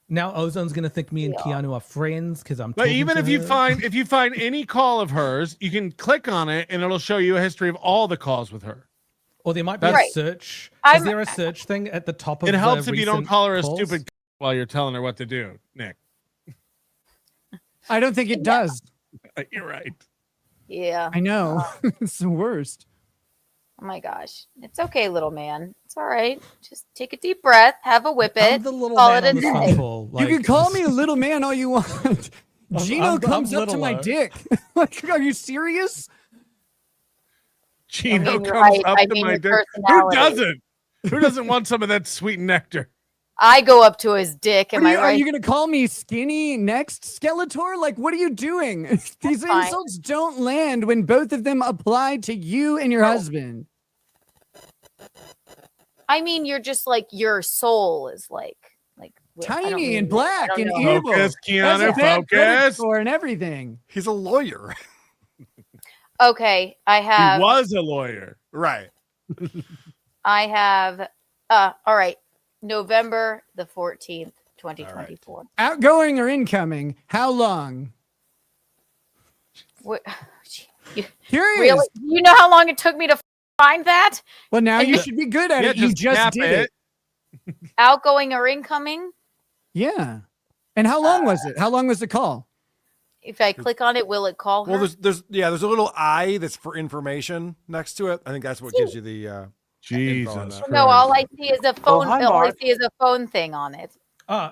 Now Ozone's gonna think me and Keanu are friends because I'm. But even if you find any call of hers, you can click on it and it'll show you a history of all the calls with her. Or there might be a search. Is there a search thing at the top of it? It helps if you don't call her calls? a stupid while you're telling her what to do, Nick. I don't think it does. You're right. Yeah. I know. It's the worst. Oh my gosh. It's okay, little man. It's all right. Just take a deep breath, have a whippet, I'm the little call man it a on this day. phone call. You can call me a little man all you want. Gino comes up to my dick. Like, are you serious? Gino comes up to my dick. Who doesn't? Who doesn't want some of that sweet nectar? I go up to his dick. Am I right? Are you going to call me skinny next, Skeletor? Like, what are you doing? These insults don't land when both of them apply to you and your husband. I mean, you're just like, your soul is like tiny and black and evil. Focus, Keanu, focus. And everything. He's a lawyer. Okay, I have. He was a lawyer. Right. I have. All right. November the 14th, 2024. Right. Outgoing or incoming? How long? What? Curious. Really? You know how long it took me to find that? Well, now you should be good at it. You just did it. Outgoing or incoming? Yeah. And how long was it? How long was the call? If I click on it, will it call her? Well, there's a little I that's for information next to it. I think that's what gives you the Jesus. No, all I see is a phone. All I see is a phone thing on it.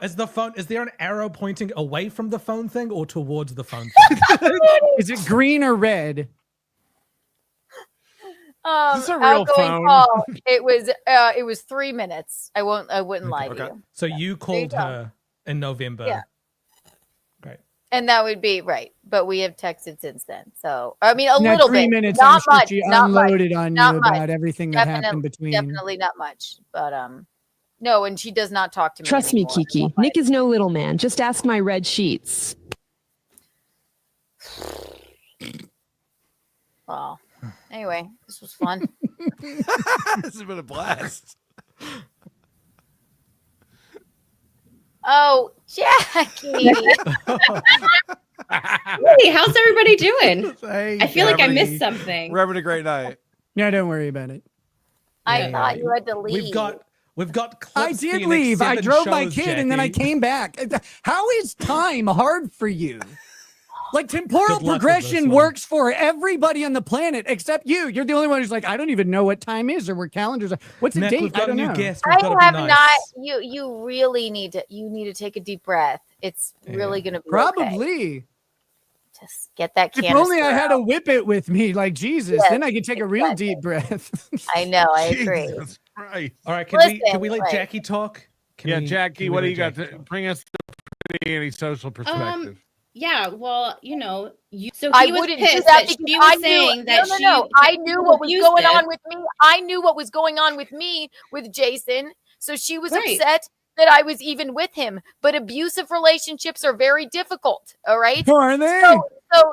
Is the phone? Is there an arrow pointing away from the phone thing or towards the phone thing? Is it green or red? Is this a real phone? Call. It was 3 minutes. I wouldn't lie to you. So you called her in November. Yeah. Great. And that would be right. But we have texted since then. So I mean, a now, little 3 bit. minutes. Not I'm sure much. she Not unloaded much. on Not you much. about everything that happened between. Definitely not much. But no, and she does not talk to me. Trust anymore. me, Kiki. Nick is no little man. Just ask my red sheets. Well, anyway, this was fun. This has been a blast. Oh, Jackie. Hey, how's everybody doing? Hey, I feel like I missed something. We're having a great night. No, don't worry about it. I thought you had to leave. We've got clips. I did leave. I drove my kid and then I came back. How is time hard for you? Like temporal progression works for everybody on the planet except you. You're the only one who's like, I don't even know what time is or where calendars are. What's the date? I don't know. I have not. You really need to take a deep breath. It's really going to be probably. Okay. Just get that canister. If only I had a whippet with me, like Jesus, then I could take a real deep breath. I know. I agree. Jesus Christ. All right, can we let Jackie talk? Jackie, what do you got to bring us to any social perspective? Yeah, well, you know, so I he was wouldn't pissed do that that because she was I knew, saying that no. I knew what was going abusive. on with me. I knew what was going on with me with Jason. So she was upset that I was even with him. But abusive relationships are very difficult. All right. Are they?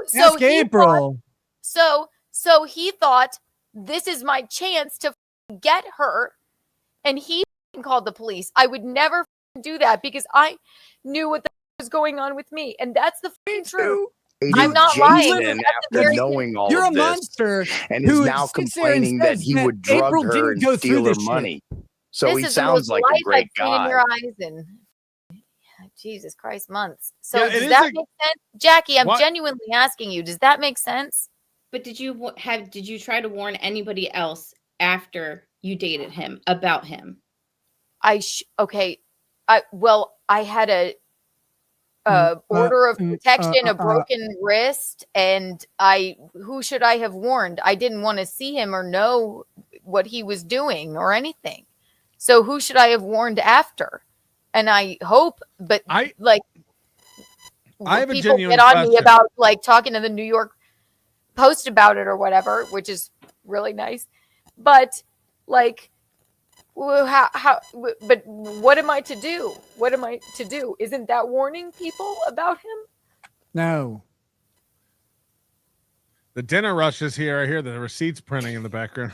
So April. So he thought this is my chance to get her, and he called the police. I would never do that because I knew what was going on with me, and that's the truth. I'm not lying. After knowing all You're of a this, monster and is now complaining that he would drug April her and steal her money. So he sounds like a great guy. In your eyes and Jesus Christ, months. So Yeah, does that make sense, Jackie? I'm genuinely asking you. Does that make sense? But did you try to warn anybody else after you dated him about him? I had a order of protection, a broken wrist, and who should I have warned? I didn't want to see him or know what he was doing or anything. So who should I have warned after? And I hope, but I have a people genuine get on question. me about like talking to the New York Post about it or whatever, which is really nice. But like, but what am I to do? What am I to do? Isn't that warning people about him? No. The dinner rush is here. I hear the receipts printing in the background.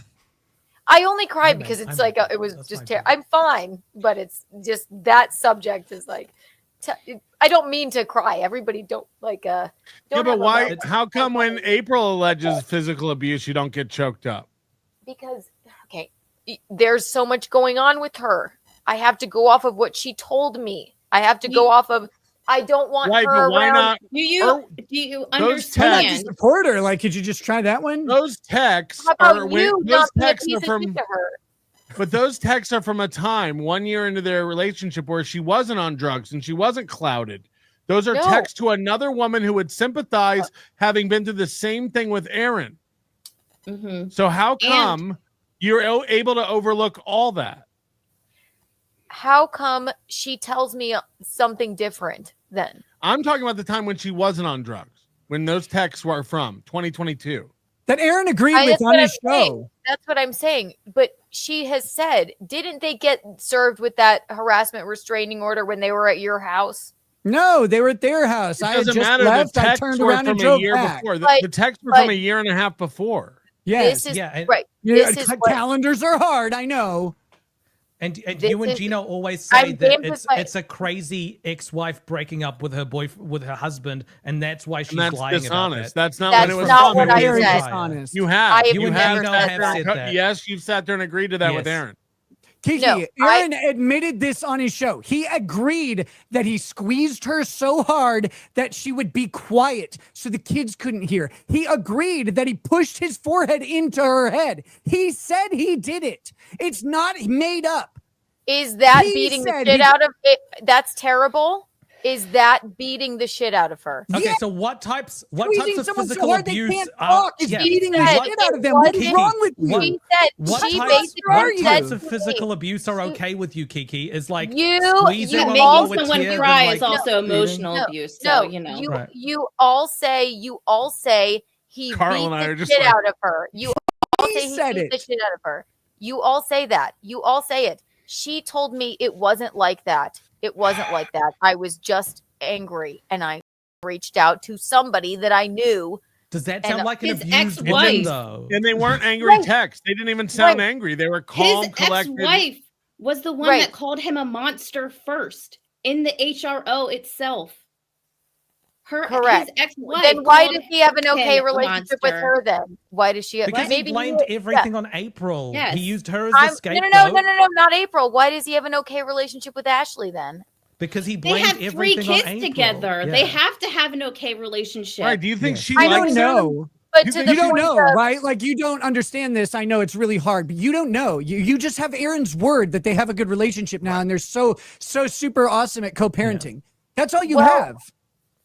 I only cry because it's like it was just terrible. I'm fine, but it's just that subject is like I don't mean to cry. Everybody don't like don't Yeah, but have a why? lot- How come when April alleges physical abuse, you don't get choked up? Because okay, there's so much going on with her. I have to go off of what she told me. I have to go off of. I don't want Right, her but why around. not? Do you Why not understand? just support her? Like, could you just try that one? Those texts How are about you those not be a texts piece are of shit from to her? but those texts are from a time 1 year into their relationship where she wasn't on drugs and she wasn't clouded. Those are No. texts to another woman who would sympathize, having been through the same thing with Aaron. Mhm. So how come you're able to overlook all that? How come she tells me something different then? I'm talking about the time when she wasn't on drugs, when those texts were from 2022. That Aaron agreed with That's on what his I'm show. saying. That's what I'm saying. But she has said, didn't they get served with that harassment restraining order when they were at your house? No, they were at their house. It I had doesn't just matter. left. The I texts turned were around and from a drove year back. before. But- The texts were but- from a year and a half before. Yes. This is and, right. Yeah, This is what, calendars are hard. I know. and This you and is- Gino always I'm say that damned if I- it's a crazy ex-wife breaking up with her boyfriend, with her husband, and that's why she's And that's lying dishonest. about That's not That's when it was not from. what It I was- Very said. dishonest. You have. I have You never have said that. Yes, you've sat there and agreed to that with Yes. Aaron. Kiki, No, Aaron admitted this on his show. He agreed that he squeezed her so hard that she would be quiet so the kids couldn't hear. He agreed that he pushed his forehead into her head. He said he did it. It's not made up. Is that He beating the said shit he- out of it? That's terrible. Is that beating the shit out of her? Okay, Yeah. so what types Squeezing of someone so physical hard they abuse can't are talk is yeah, beating the said shit out of them. it What's wasn't- wrong with you? She said what she types, basically what you? types said of to me, physical abuse are okay with you, Kiki? Is like You- squeezing you on Making the lower someone tier, cry then, is like, also emotional No, abuse. So, no, you know. Right. you all say he Carl and I are beat the just shit like- out of her. You all He say he said beat it. the shit out of her. You all say that. You all say it. She told me it wasn't like that. It wasn't like that. I was just angry, and I reached out to somebody that I knew. does that And sound like an his abused ex-wife- woman though? And they weren't angry Right. texts. They didn't even sound Right. angry. They were calm, His collected. ex-wife was the one Right. that called him a monster first in the HRO itself. Correct. His ex-wife. Then why called does he have an him okay a relationship with monster. her? Then why does she? Because maybe he blamed everything on April. Yes. He used her as I'm, the scapegoat. no, not April. Why does he have an okay relationship with Ashley then? Because he They blamed have 3 everything on kids April. together. Yeah. They have to have an okay relationship. Right? Do you think Yeah. she I You likes don't him? know. But You to think- the You don't point know, of, right? Like, you don't understand this. I know it's really hard, but you don't know. You just have Aaron's word that they have a good relationship now, and they're so super awesome at co-parenting. That's all you Well- have.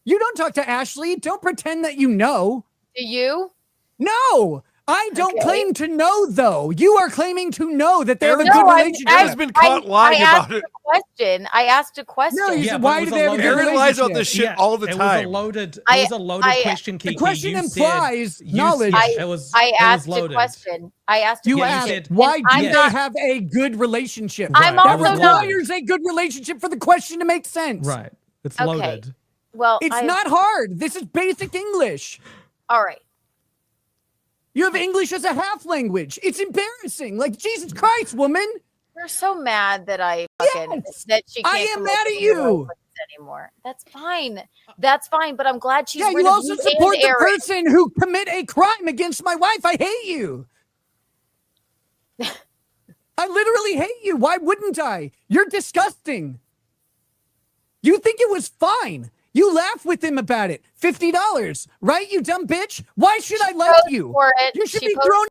You don't talk to Ashley. Don't pretend that you know. do you? No, I don't Okay. claim to know, though. You are claiming to know that they have a No, good I'm- relationship. Aaron's been caught lying I asked about it. a question. I asked a question. No, you Yeah, said, but why it do was they a have a good loaded- Aaron lies about relationship? this shit all the It time. was a I- loaded I- question, Kiki. The question You implies said, knowledge. it was I asked loaded. a question. I asked a You Yeah, question. asked, said- why And do I'm they not- have a good relationship? I'm Right. That also not. requires a good relationship for the question to make sense. Right. It's Okay. loaded. Well, It's not hard. This is basic English. all right. You have English as a half language. It's embarrassing. Like, Jesus Christ, woman. You're so mad that I fucking Yes, that she can't I am come mad up at with you. the words anymore. That's fine. That's fine. But I'm glad she's Yeah, rid you of also you support and the Aaron. person who commit a crime against my wife. I hate you. I literally hate you. Why wouldn't I? You're disgusting. You think it was fine. You laugh with him about it. $50, right, you dumb bitch? Why should I like Posed you? for it. You should She be posed- thrown.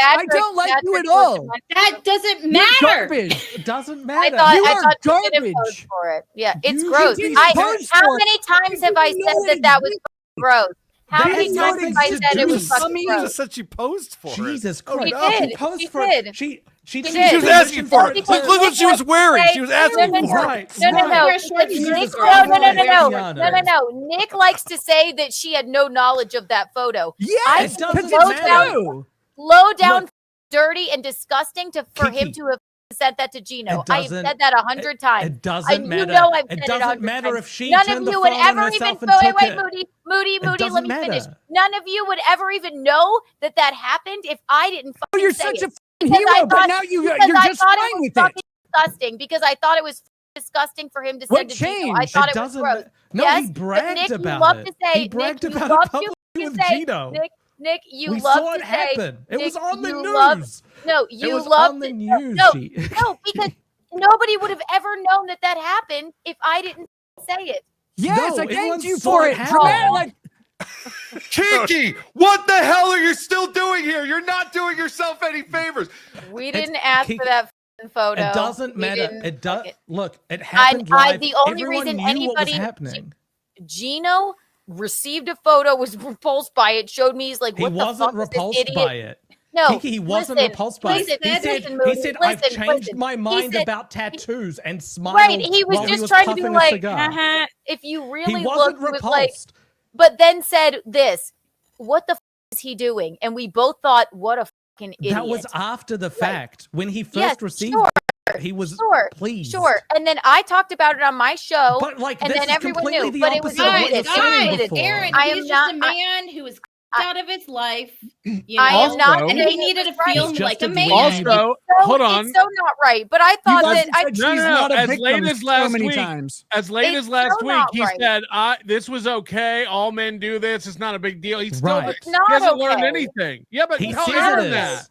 I don't like you at all. That doesn't You're matter. garbage. It doesn't I matter. thought You I are thought you didn't garbage. pose for it. Yeah, it's You gross. didn't I pose how for it. many times have I You said know that was it. gross? How That many has times nothing have I to said it do- was fucking Dummy. She gross? just said she posed for it. Jesus Oh, Christ. no. She She did. posed She for did. it. She She did. did. She was asking for it. Because Look what she was wearing. She was asking no, for it. Right. No, right. Wear shorts and Nick, Jesus no, Christ. no, no, no, no, Keanu. no, no, no. Nick likes to say that she had no knowledge of that photo. Yes, It doesn't because it's matter. true. Low down, Look. dirty, and disgusting for him Kiki. to have sent that to Gino. It I have doesn't- said that 100 times. It doesn't You matter. know I've said It it doesn't 100 matter times. if she None turned of the you phone would on ever even herself and wait, took wait, it. Moody, It let doesn't me finish. matter. None of you would ever even know that that happened if I didn't Oh, fucking you're say such it. a f***ing Because I hero, but thought- now you're because I just thought fine it was with it. fucking disgusting because I thought it was disgusting for him to What send to Gino. changed? I thought It it was doesn't gross. No, Yes, he but bragged Nick, you about love it. to say, He bragged Nick, you about love it publicly to with say, Gino. Nick, you We love saw to it say, happen. It was Nick, on the you love- news. No, It you was love on the to- news. No, G. no, because nobody would have ever known that happened if I didn't say it. Yes, No, I everyone thanked you saw for it it. happen. Dramatic. Kiki, what the hell are you still doing here? You're not doing yourself any favors. We It's- didn't ask Kiki, for that photo. It doesn't We matter. didn't It does. fucking- Look, it happened I- live. the only Everyone reason knew what was anybody- happening. Gino received a photo, was repulsed by it, showed me, he's like, He what the fuck wasn't is this repulsed idiot? by it. No, Kiki, he wasn't listen, repulsed by listen, it. He said, listen, I've listen, changed listen. my He mind said- about tattoos and smiled. Right, he was while just was trying to be puffing a like, cigar. haha. If you really He look, wasn't he was repulsed. like, but then said this, what the is he doing? And we both thought, what a fucking idiot. That was after the fact. When he first Yes, received sure, it, he was pleased. Sure. And then I talked about it on my show. But like, and this then is everyone completely knew. the But it was opposite of what you're Guys, saying guys, before. Aaron, I he's am just not- a man who was out of his life. You I know, am not and saying he needed to it's feel right. like a Just man. a Also, So- hold on. It's so not right. But I thought that I she's No, no, no. not a As victim late as so last many week. times. As late It's as last so week, not he right. said, "This was okay. All men do this. It's not a big deal." He's still Right. It's not he hasn't learned okay. anything. Yeah, but He tell says Aaron it that. is.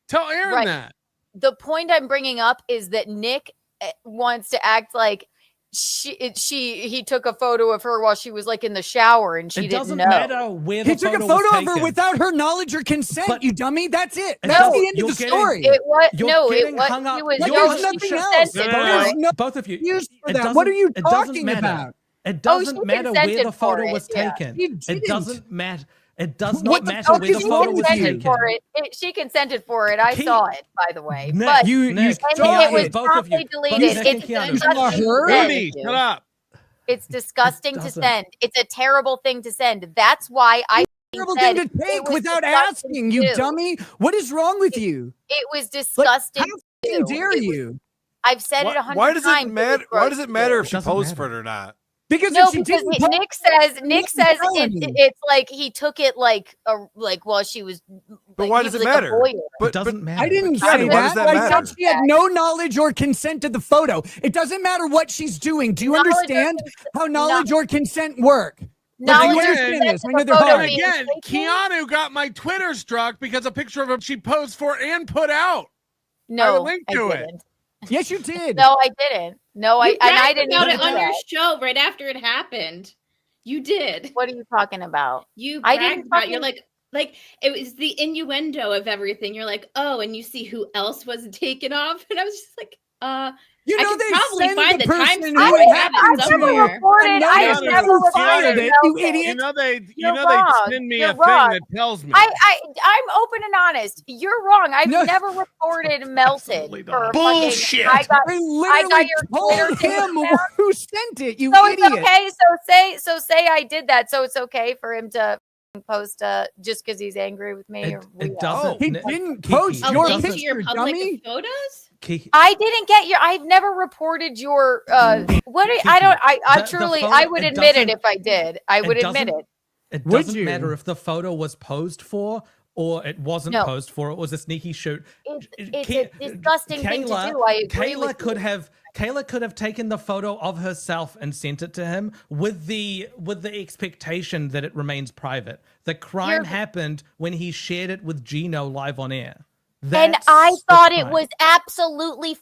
Tell Aaron Right. that. the point I'm bringing up is that Nick wants to act like he took a photo of her while she was like in the shower and she It didn't doesn't know. matter where the He took a was photo of her taken. without her knowledge or consent, But- you dummy. That's it. And That's no, the end of you're the getting- story. It was You're no, it getting was hung up. he was Like, no, there's she nothing else. consented No, for no, no. it. no Both of you. excuse for It that. What are you doesn't- it doesn't talking matter. about? It doesn't she matter where the consented for photo it, was yeah. taken. She It didn't. doesn't matter. It does What not the matter fuck where is the She photo was consented taken. for it. She consented for it. I Keith- saw it, by the way. Nick, But You Nick, and saw it was it. both of you. promptly Both deleted. Nick and It's Keanu. disgusting Her? to send. Rudy, shut up. It's disgusting to doesn't. send. It's a terrible thing to send. That's why I Terrible said thing to it take was without disgusting asking, to you do. dummy. What is wrong with you? It was Like, disgusting. how to fucking do. dare It was- you? I've said it 100 Why does times. it matter? Why does it matter if she Doesn't posed matter. for it or not? Because No, if she because didn't post- Nick says it's like he took it like while she was. But like, why he does was it like a matter? voyeur. It doesn't matter. I didn't Keanu, say why does that. that I matter? said she had no knowledge or consent to the photo. It doesn't matter what she's doing. Do you Knowledge or understand consent- how knowledge or consent work? Knowledge you or understand consent this. to I know the they're photo hard. And being again, taken? Keanu got my Twitter struck because a picture of him she posed for and put out. No, linked I to it. didn't. Yes, you did. No, I didn't. No, You I bragged didn't about even it on do your that. show right after it happened. You did. What are you talking about? You I bragged didn't about. You're fucking- like it was the innuendo of everything. You're like, oh, and you see who else was taken off, and I was just like, You I know could they probably send find the the person timestamp. who I it have happened it I've never to. somewhere. reported. I have Keanu, never you fired reported it, you Melvin. idiot. You know they You're they wrong. send me You're a wrong. thing that tells me. I'm open and honest. You're wrong. I've No. never reported melted Absolutely for not. Bullshit. fucking. I I literally got your told Twitter him account. who sent it, you So it's idiot. okay. Say I did that. So it's okay for him to post just because he's angry with me. It doesn't. He Nick- didn't Kiki, post A your link picture, to your public dummy. photos. Kiki, I didn't get your. I've never reported your. What I don't. I The truly. photo- I would it admit it doesn't- if I did. I would admit doesn't- it. It Would doesn't you? matter if the photo was posed for or it wasn't No. posed for. It was a sneaky shoot. It's a disgusting thing to do. I agree Kayla with could you. have. Kayla could have taken the photo of herself and sent it to him with the expectation that it remains private. The crime You're- happened when he shared it with Gino live on air. And That's I the thought it crime. was absolutely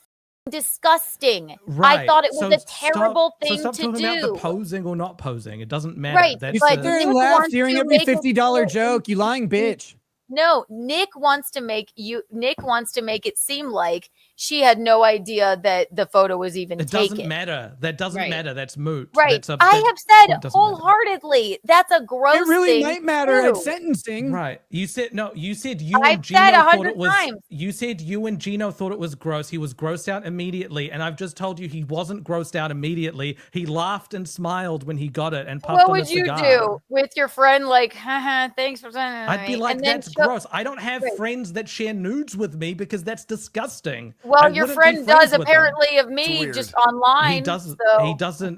disgusting. I Right. thought it was So a terrible stop, thing so stop to talking about do. the posing or not posing. It doesn't matter. Right, That's You but sit there and Nick laugh wants during to every make it $50 seem- joke, you lying bitch. No, Nick wants to make it seem like she had no idea that the photo was even It taken. doesn't matter. That doesn't Right. matter. That's moot. Right. That's I that have said point doesn't matter. wholeheartedly that's a gross It really thing might matter to at do. sentencing. Right. You said no. You said you I've and Gino said thought 100 it was. times. You said you and Gino thought it was gross. He was grossed out immediately, and I've just told you he wasn't grossed out immediately. He laughed and smiled when he got it and puffed What on a would you cigar. do with your friend? Like, haha, thanks for sending it to I'd be me," like, and then that's show- gross. I don't have Right. friends that share nudes with me because that's disgusting. Well, I your wouldn't be friend friends does with him. apparently of me weird. just online. He doesn't. So.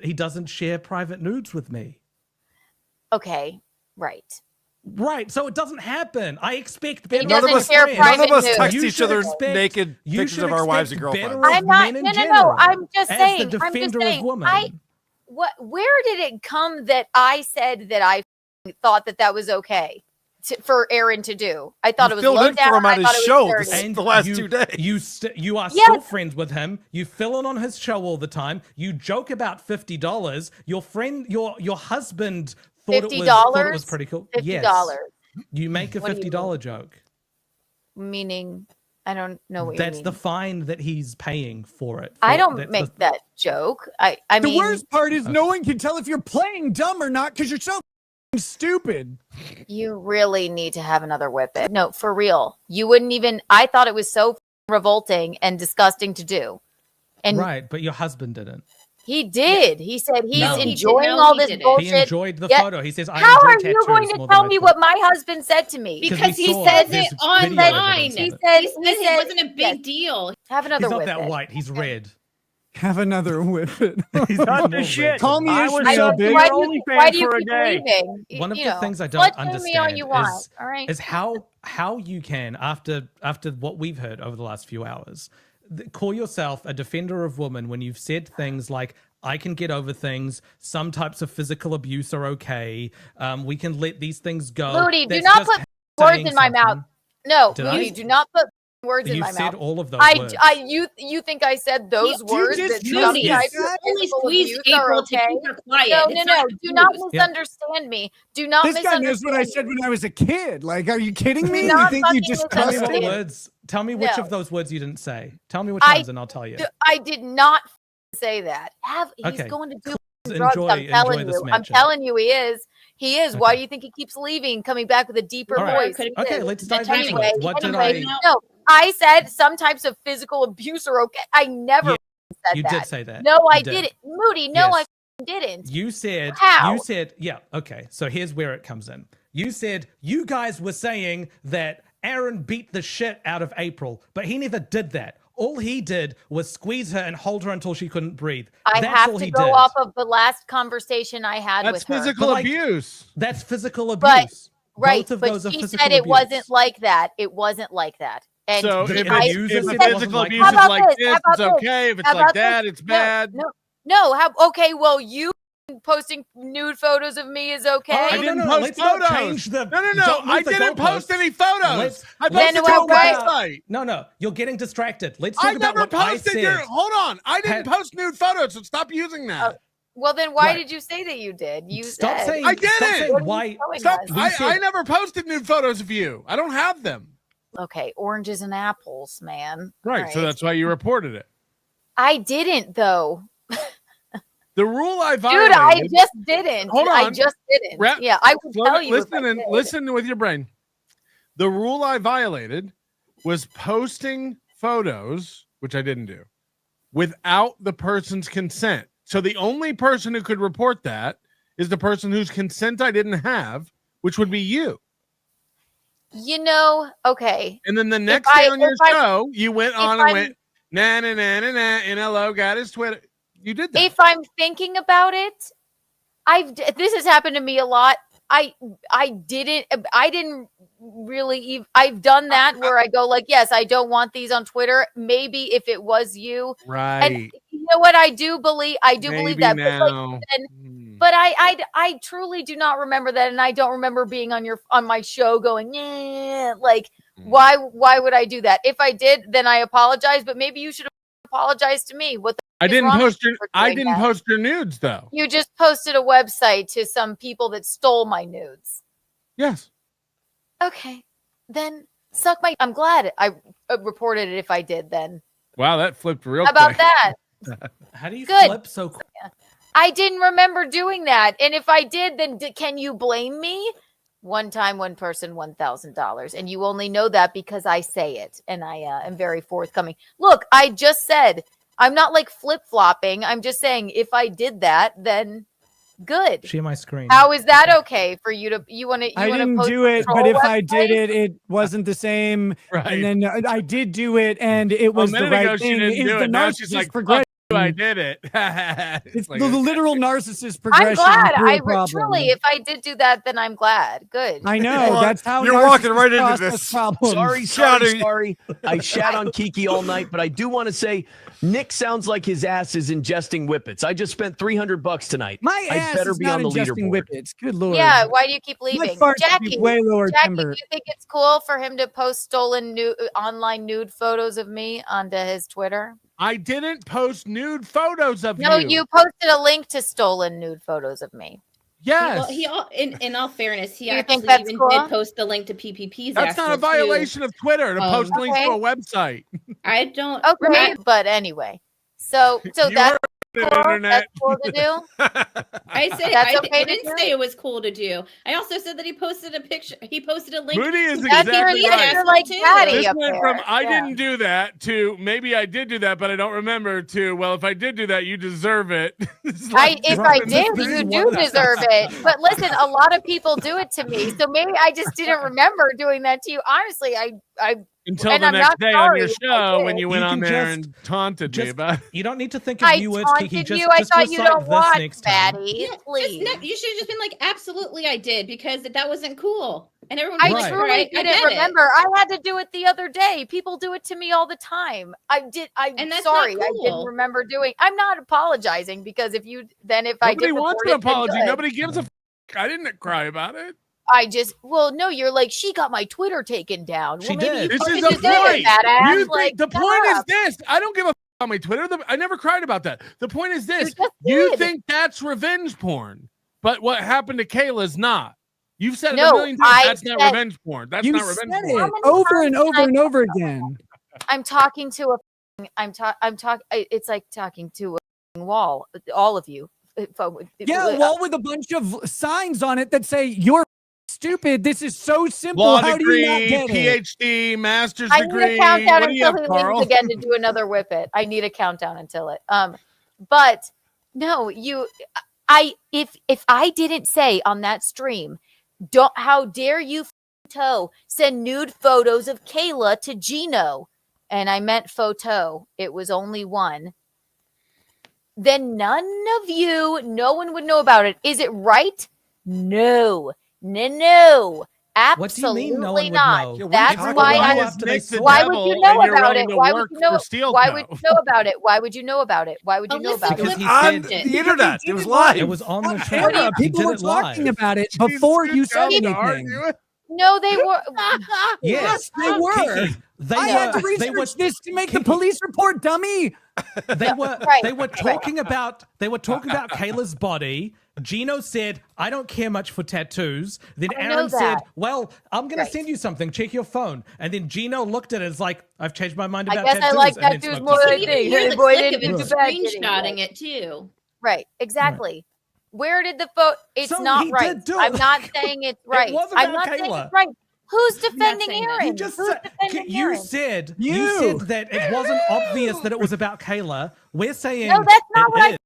He doesn't share private nudes with me. Okay, right. Right, so it doesn't happen. I expect He better. doesn't share private None of us nudes. text You each should other expect- naked you pictures should of our wives and expect girlfriends. better of I'm not. men in No. general, I'm just as saying. the I'm just defender saying. of women. Where did it come that I said that I thought that was okay for Aaron to do? I thought it was filled low in down. for him I on his thought it was show dirty. this- the last 2 days. You are Yes. still friends with him. You fill in on his show all the time. You joke about $50. Your friend, your husband thought it was pretty cool. $50. Yes. You make a What do you $50 joke. Meaning, I don't know what you That's mean. the fine that he's paying for it. I don't That's make that joke. I The mean, worst part is no one can tell if you're playing dumb or not because you're so stupid. you really need to have another whippet. No, for real. You wouldn't even. I thought it was so revolting and disgusting to do. And right, but your husband didn't. he did. He said he's No. enjoying No, all he this didn't. bullshit. He enjoyed the Yeah. photo. He says, I How enjoy are tattoos you going to more tell than I me thought." what my husband said to me? Because Because we he saw says his it video online. evidence He of it. said, He said it wasn't a big yes. deal. Have another He's not whippet. that white. He's red. Have another whippet. He's Cut more the red shit. than Call me that. I was Ishmael, so bitch. Why your do you, OnlyFans why do you for a keep day. leaving? One of You the know, things I slut don't shame me all understand you want. is, All right. is how you can, after what we've heard over the last few hours, call yourself a defender of women when you've said things like, I can get over things. Some types of physical abuse are okay. We can let these things go. Moody, do That's not just put words saying in my mouth. something. No, Did Moody, I? do not put words in You my said mouth. all of those words. You think I said those You words? just That said some Moody, types that. of only physical squeezed abuse are April to okay? keep her quiet. No, It's do not abuse. misunderstand me. Do not This guy misunderstand knows what I me. said when I was a kid. Like, are you kidding me? Do You not think you fucking just Tell me trust what misunderstand it? words. Tell me which No. of those words you didn't say. Tell me which I- ones, and I'll tell you. I did not say that. He's Okay. going to do Enjoy- drugs. I'm telling enjoy this you. I'm matchup. telling you, he is. He is. Why Okay. do you think he keeps leaving, coming back with a deeper All right. voice? Okay, let's dive into Anyway, it. What did anyway, I? no, I said some types of physical abuse are okay. I never Yeah, said You that. did say that. No, I You did. didn't. Moody, no, Yes. I didn't. You said. How? You said. Yeah. Okay. So here's where it comes in. You said you guys were saying that Aaron beat the shit out of April, but he never did that. All he did was squeeze her and hold her until she couldn't breathe. I That's have all to he go did. off of the last conversation I had That's with her. physical But, like, abuse. That's physical But- abuse. Right, Both of but those are she physical said it abuse. wasn't like that. It wasn't like that. And So The if abuser it's, if said the it wasn't physical like abuse How is about like this? this, How it's about this? okay. If it's How like about that, this? it's bad. No. Okay, well, you posting nude photos of me is okay. Oh, I no, didn't no, post let's not photos. change the- No. don't move I the didn't post goalposts. any photos. Let's- I let's posted it talk on the about- website. No, you're getting distracted. Let's I talk about never what I posted said. your. Hold on. I didn't Pat- post nude photos, so stop using that. Well, then why Right. did you say that you did? You Stop said. saying. I didn't. Stop saying What are you why. showing Stop. us? We I said- never posted nude photos of you. I don't have them. Okay, oranges and apples, man. Right. All So that's why you reported it. I didn't though. The rule I Dude, violated. I just didn't. Hold I on. just didn't. Rep- Yeah, I would Slow tell down. you. if I Listen and did. listen with your brain. The rule I violated was posting photos, which I didn't do, without the person's consent. So the only person who could report that is the person whose consent I didn't have, which would be you. You know, okay. And then the next I- day on your if I- show, you went on and I'm- went, nah, NLO got his Twitter. You did that. If I'm thinking about it, this has happened to me a lot. I didn't really I've done that where I go like, yes, I don't want these on Twitter. Maybe if it was you. Right. And you know what? I do believe Maybe that. now. But I truly do not remember that, and I don't remember being on my show going, yeah, like why would I do that? If I did, then I apologize. But maybe you should apologize to me. What the I is didn't wrong post with you your for I doing didn't that? post your nudes though. You just posted a website to some people that stole my nudes. Yes. Okay, then suck my. I'm glad I reported it. If I did, then Wow, that flipped real how about quick. that? How do you Good. flip so quick? I didn't remember doing that, and if I did, then can you blame me? One time, one person, $1,000, and you only know that because I say it, and I am very forthcoming. Look, I just said I'm not like flip flopping. I'm just saying if I did that, then good. Share my screen. How is that okay for you to? You want to? I didn't do it, but if I did it, it wasn't the same. Right. And then I did do it, and it was A the minute ago, right she thing. didn't Is do the it. Now she's narcissist like, progression I did it. It's like the literal narcissist progression. I'm glad. through a I problem. truly, if I did do that, then I'm glad. Good. I know. That's how you're walking narcissists right into process this. problems. Sorry. I shat on Kiki all night, but I do want to say Nick sounds like his ass is ingesting whippets. I just spent $300 tonight. My ass better is be not on the ingesting leaderboard. whippets. Good lord. Yeah, why do you keep My leaving? farts would be Jackie, way lower Jackie, timber. do you think it's cool for him to post stolen online nude photos of me onto his Twitter? I didn't post nude photos of No, you. you posted a link to stolen nude photos of me. Yes. In all fairness, he You think actually that's even cool? did post the link to PPP's. That's not a violation of Twitter to post links to a website. I don't. Okay, but anyway, so You that's heard it, cool. internet. That's cool to do. I said That's I okay to didn't do? say it was cool to do. I also said that he posted a picture. He posted a link. Moody is That's exactly right. You're like daddy This up went there. from I Yeah. didn't do that to maybe I did do that, but I don't remember to well, if I did do that, you deserve it. It's like If I dropping did, the you thing. do deserve it. But listen, a lot of people do it to me, so maybe I just didn't remember doing that to you. Honestly, I Until and the I'm next not day on sorry your if I show did. when you went You on can there just- and taunted me about it. You don't need to think of I new words, Kiki. taunted Just, you. I just thought you recite don't this want next time. Maddie. Yeah, Please. you should have just been like, absolutely, I did, because that wasn't cool. And everyone I was like, truly right, I didn't get it. remember. I had to do it the other day. People do it to me all the time. I'm And that's sorry. not I didn't cool. remember doing. I'm not apologizing because if I Nobody did wants report an it, then apology. good. Nobody gives a I didn't cry about it. No, you're like, she got my Twitter taken down. She well, maybe did. You This is fucking the did, point. badass. You Like, think the shut point is up. this? I don't give a on my Twitter. I never cried about that. The point is this: just you did. think that's revenge porn, but what happened to Kayla is not. You've said it No, a million times. I That's not said- revenge porn. That's You not said revenge it porn. many over and times over can I- and over again. I'm talking to it's like talking to a wall. All of you. Yeah, a wall with a bunch of signs on it that say you're stupid. This is so simple. Law How do you not degree, get it? PhD, master's I degree. need a countdown What do you until have, he Carl? leaves again to do another whippet. I need a countdown until it. But no, if I didn't say on that stream, how dare you send nude photos of Kayla to Gino, and I meant photo. It was only one. Then no one would know about it. Is it right? No. What do you Absolutely mean no one would not. know? Yeah, what are you That's talking why about? I. after they Nick the saw Why it. would you devil know and you're about willing it? to Why would work you know? for Steel Why Co. would you know about it? Why would you know about it? Why would you know about Because it? he on said the internet. It was live. it was on the Sarah, channel. He people did were it live. talking about it before you said Too dumb to anything. argue it. No, they were. Yes, they were. Kiki, they I had to were. They were. research this to make the Kiki. police report, dummy. They were. Right, They were right. talking about. They were talking about Kayla's body. Gino said, "I don't care much for tattoos." Then I know Aaron said, that. "Well, I'm gonna Right. send you something. Check your phone." And then Gino looked at it. It's like, "I've changed my mind I about guess I tattoos." like and then tattoos smoked more a than I cigarette. think. Hear Hey, the boy, click of didn't him do bad, did he? screenshotting it too. Right, exactly. Where did the photo? It's So not he right. did do I'm it. not saying it's right. was I'm about not saying Kayla. it's right. Who's defending saying that. Aaron? You just Who's said, defending you Aaron? said You. you said that it wasn't obvious that it was about Kayla. We're saying No, that's not it what I is.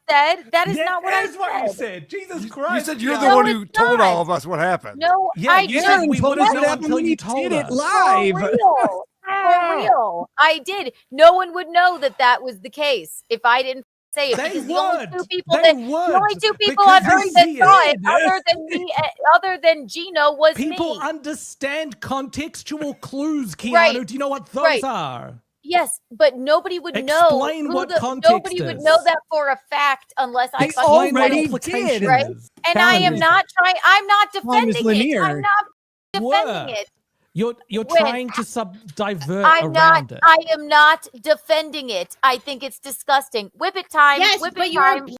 said. That is That not what I is what you said. said. Jesus You Christ! said you're yeah. the No, one who it's told not. all of us what happened. No, Yeah, I you didn't. said we told wouldn't us know what happened until when you he told did it us. live. For real. For real. I did. No one would know that that was the case if I didn't say it. They because the only would. two people They that would. the only two people Because on they earth that see saw it. it, other than me, other than Gino, was People me. understand contextual clues, Keanu. Right. Do you know what those Right. are? Yes, but nobody would know. Explain who what the, context nobody would is. know that for a fact unless I They fucking Explain said what already it. implication did. Right? is. And I am Calendar. not trying. I'm not Time is defending it. linear. I'm not defending Were. it. You're When- trying to divert I'm around not. it. I am not defending it. I think it's disgusting. Whip it time. Yes, Whip but it you're time.